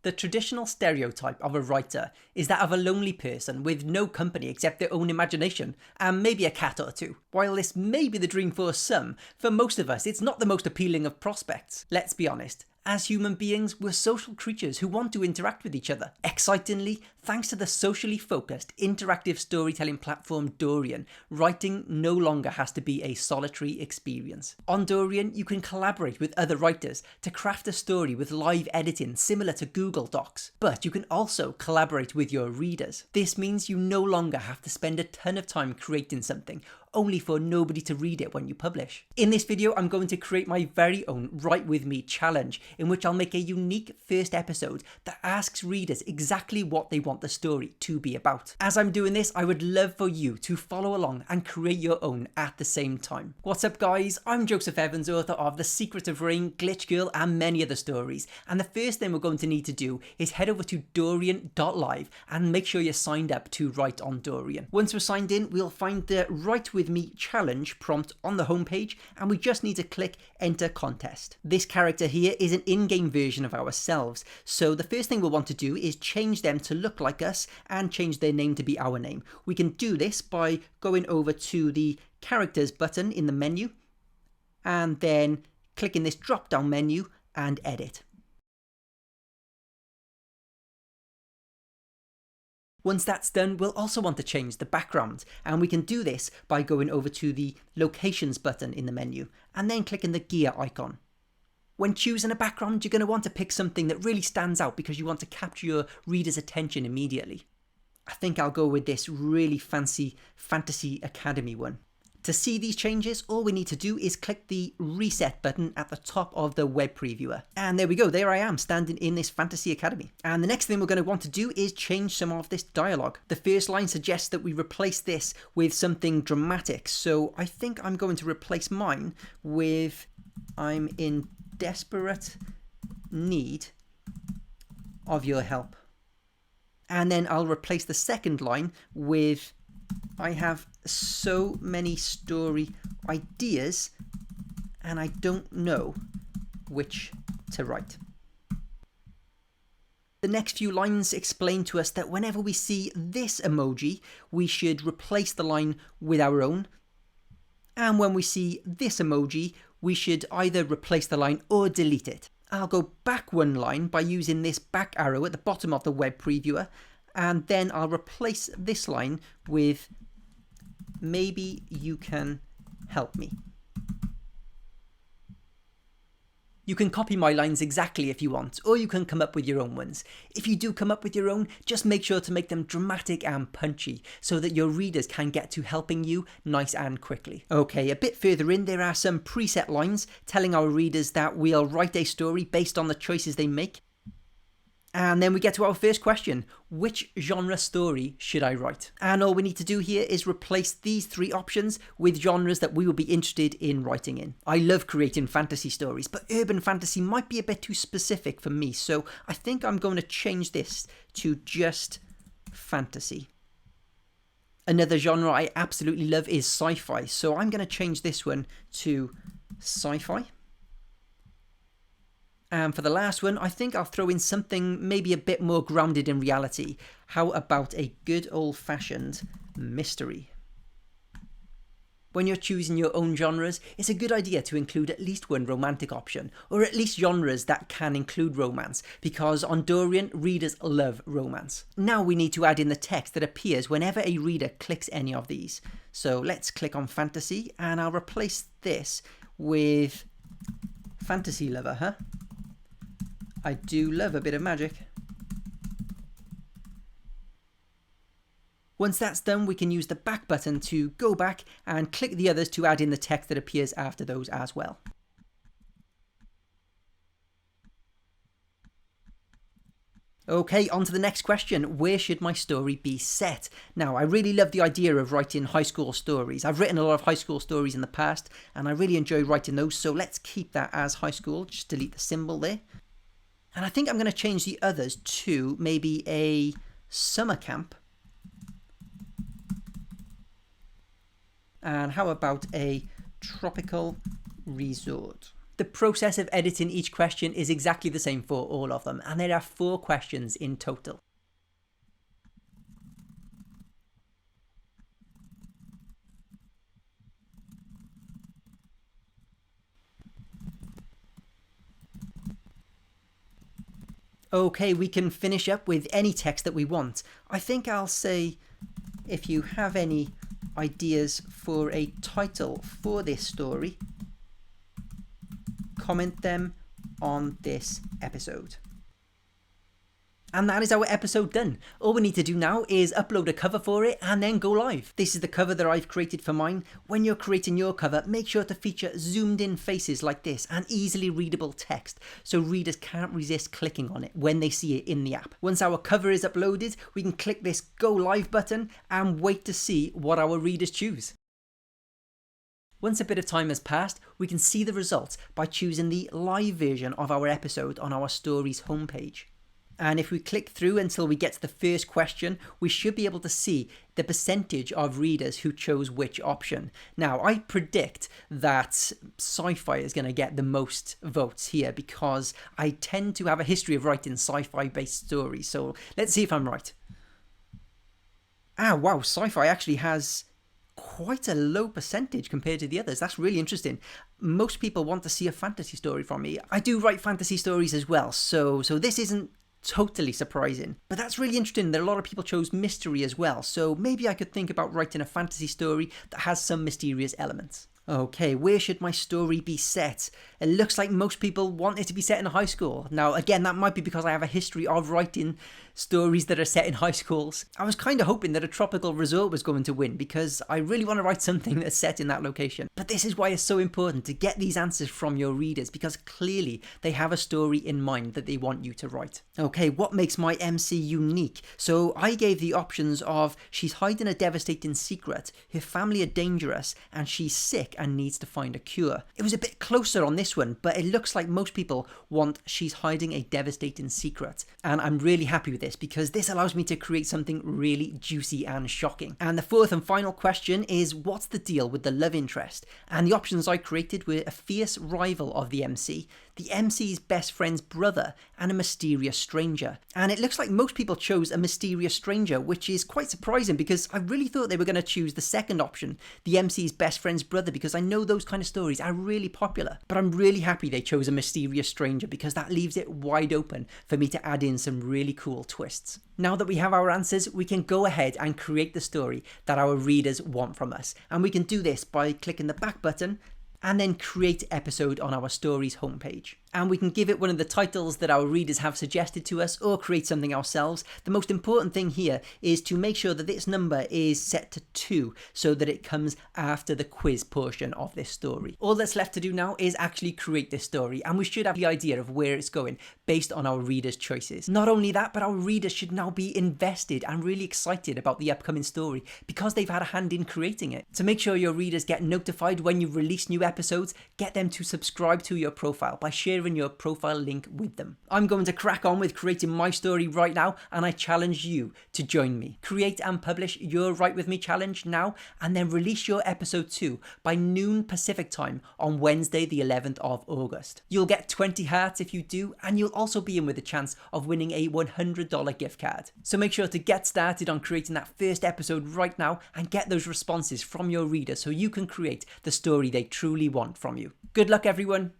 The traditional stereotype of a writer is that of a lonely person with no company except their own imagination and maybe a cat or two. While this may be the dream for some, for most of us it's not the most appealing of prospects. Let's be honest. As human beings, we're social creatures who want to interact with each other. Excitingly, thanks to the socially focused, interactive storytelling platform Dorian, writing no longer has to be a solitary experience. On Dorian, you can collaborate with other writers to craft a story with live editing similar to Google Docs. But you can also collaborate with your readers. This means you no longer have to spend a ton of time creating something, only for nobody to read it when you publish. In this video, I'm going to create my very own Write With Me challenge, in which I'll make a unique first episode that asks readers exactly what they want the story to be about. As I'm doing this, I would love for you to follow along and create your own at the same time. What's up guys, I'm Joseph Evans, author of The Secret of Rain, Glitch Girl and many other stories, and the first thing we're going to need to do is head over to Dorian.live and make sure you're signed up to write on Dorian. Once we're signed in, we'll find the Write With Me challenge prompt on the homepage, and we just need to click enter contest. This character here is an in-game version of ourselves, so the first thing we'll want to do is change them to look like us and change their name to be our name. We can do this by going over to the characters button in the menu and then clicking this drop down menu and edit. Once that's done, we'll also want to change the background, and we can do this by going over to the locations button in the menu and then clicking the gear icon. When choosing a background, you're going to want to pick something that really stands out because you want to capture your reader's attention immediately. I think I'll go with this really fancy Fantasy Academy one. To see these changes, all we need to do is click the reset button at the top of the web previewer. And there we go, there I am standing in this Fantasy Academy. And the next thing we're going to want to do is change some of this dialogue. The first line suggests that we replace this with something dramatic. So I think I'm going to replace mine with I'm in desperate need of your help. And then I'll replace the second line with I have so many story ideas and I don't know which to write. The next few lines explain to us that whenever we see this emoji, we should replace the line with our own. And when we see this emoji, we should either replace the line or delete it. I'll go back one line by using this back arrow at the bottom of the web previewer, and then I'll replace this line with maybe you can help me. You can copy my lines exactly if you want, or you can come up with your own ones. If you do come up with your own, just make sure to make them dramatic and punchy so that your readers can get to helping you nice and quickly. Okay, a bit further in, there are some preset lines telling our readers that we'll write a story based on the choices they make. And then we get to our first question: which genre story should I write? And all we need to do here is replace these three options with genres that we will be interested in writing in. I love creating fantasy stories, but urban fantasy might be a bit too specific for me, so I think I'm going to change this to just fantasy. Another genre I absolutely love is sci-fi, so I'm going to change this one to sci-fi. And for the last one, I think I'll throw in something maybe a bit more grounded in reality. How about a good old-fashioned mystery? When you're choosing your own genres, it's a good idea to include at least one romantic option, or at least genres that can include romance, because on Dorian, readers love romance. Now we need to add in the text that appears whenever a reader clicks any of these. So let's click on fantasy, and I'll replace this with fantasy lover, huh? I do love a bit of magic. Once that's done, we can use the back button to go back and click the others to add in the text that appears after those as well. Okay, on to the next question. Where should my story be set? Now, I really love the idea of writing high school stories. I've written a lot of high school stories in the past, and I really enjoy writing those, so let's keep that as high school. Just delete the symbol there. And I think I'm going to change the others to maybe a summer camp. And how about a tropical resort? The process of editing each question is exactly the same for all of them, and there are 4 questions in total. Okay, we can finish up with any text that we want. I think I'll say, if you have any ideas for a title for this story, comment them on this episode. And that is our episode done. All we need to do now is upload a cover for it and then go live. This is the cover that I've created for mine. When you're creating your cover, make sure to feature zoomed in faces like this and easily readable text so readers can't resist clicking on it when they see it in the app. Once our cover is uploaded, we can click this go live button and wait to see what our readers choose. Once a bit of time has passed, we can see the results by choosing the live version of our episode on our stories homepage. And if we click through until we get to the first question, we should be able to see the percentage of readers who chose which option. Now, I predict that sci-fi is going to get the most votes here because I tend to have a history of writing sci-fi based stories. So let's see if I'm right. Wow, sci-fi actually has quite a low percentage compared to the others. That's really interesting. Most people want to see a fantasy story from me. I do write fantasy stories as well, so this isn't totally surprising. But that's really interesting that a lot of people chose mystery as well, so maybe I could think about writing a fantasy story that has some mysterious elements. Okay, where should my story be set? It looks like most people want it to be set in high school. Now, again, that might be because I have a history of writing stories that are set in high schools. I was kind of hoping that a tropical resort was going to win because I really want to write something that's set in that location. But this is why it's so important to get these answers from your readers because clearly they have a story in mind that they want you to write. Okay, what makes my MC unique? So I gave the options of she's hiding a devastating secret, her family are dangerous, and she's sick and needs to find a cure. It was a bit closer on this one, but it looks like most people want she's hiding a devastating secret. And I'm really happy with this because this allows me to create something really juicy and shocking. And the 4th and final question is what's the deal with the love interest? And the options I created were a fierce rival of the MC's best friend's brother, and a mysterious stranger. And it looks like most people chose a mysterious stranger, which is quite surprising because I really thought they were going to choose the second option, the MC's best friend's brother, because I know those kind of stories are really popular. But I'm really happy they chose a mysterious stranger because that leaves it wide open for me to add in some really cool twists. Now that we have our answers, we can go ahead and create the story that our readers want from us. And we can do this by clicking the back button and then create episode on our stories homepage. And we can give it one of the titles that our readers have suggested to us or create something ourselves. The most important thing here is to make sure that this number is set to 2 so that it comes after the quiz portion of this story. All that's left to do now is actually create this story, and we should have the idea of where it's going based on our readers' choices. Not only that, but our readers should now be invested and really excited about the upcoming story because they've had a hand in creating it. To make sure your readers get notified when you release new episodes, get them to subscribe to your profile by sharing your profile link with them. I'm going to crack on with creating my story right now, and I challenge you to join me. Create and publish your Write With Me challenge now, and then release your episode 2 by noon Pacific time on Wednesday the 11th of August. You'll get 20 hearts if you do, and you'll also be in with a chance of winning a $100 gift card. So make sure to get started on creating that first episode right now and get those responses from your readers so you can create the story they truly want from you. Good luck, everyone.